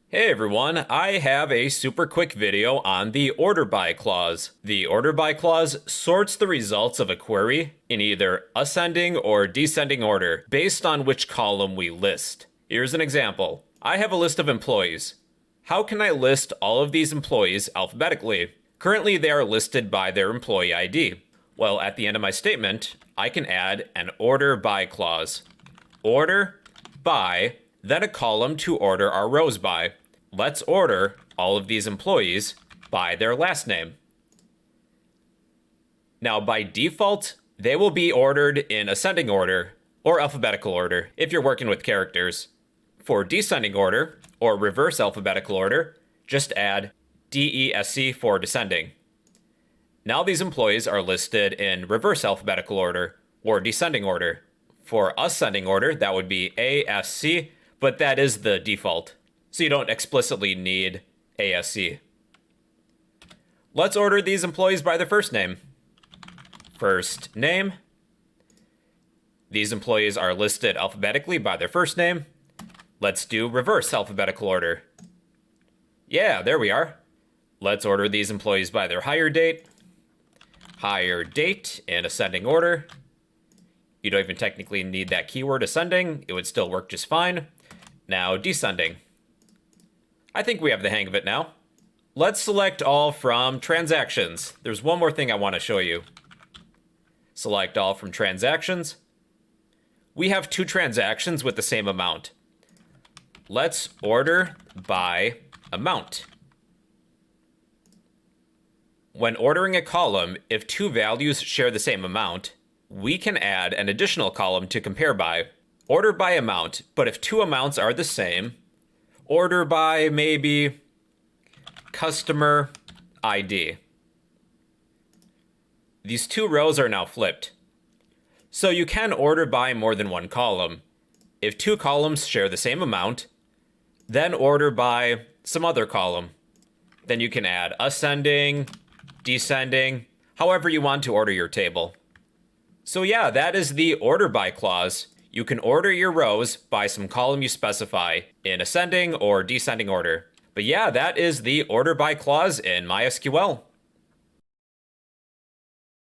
Hey everyone, I have a super quick video on the order by clause. The order by clause sorts the results of a query in either ascending or descending order based on which column we list. Here's an example. I have a list of employees. How can I list all of these employees alphabetically? Currently, they are listed by their employee ID. Well, at the end of my statement, I can add an order by clause. Order by, then a column to order our rows by. Let's order all of these employees by their last name. Now, by default, they will be ordered in ascending order or alphabetical order if you're working with characters. For descending order or reverse alphabetical order, just add DESC for descending. Now these employees are listed in reverse alphabetical order or descending order. For ascending order, that would be ASC, but that is the default, so you don't explicitly need ASC. Let's order these employees by their first name. First name. These employees are listed alphabetically by their first name. Let's do reverse alphabetical order. Yeah, there we are. Let's order these employees by their hire date. Hire date in ascending order. You don't even technically need that keyword ascending. It would still work just fine. Now descending. I think we have the hang of it now. Let's select all from transactions. There's one more thing I want to show you. Select all from transactions. We have two transactions with the same amount. Let's order by amount. When ordering a column, if two values share the same amount, we can add an additional column to compare by. Order by amount, but if two amounts are the same, order by maybe customer ID. These two rows are now flipped. So you can order by more than one column. If two columns share the same amount, then order by some other column. Then you can add ascending, descending, however you want to order your table. So yeah, that is the order by clause. You can order your rows by some column you specify in ascending or descending order. But yeah, that is the order by clause in MySQL.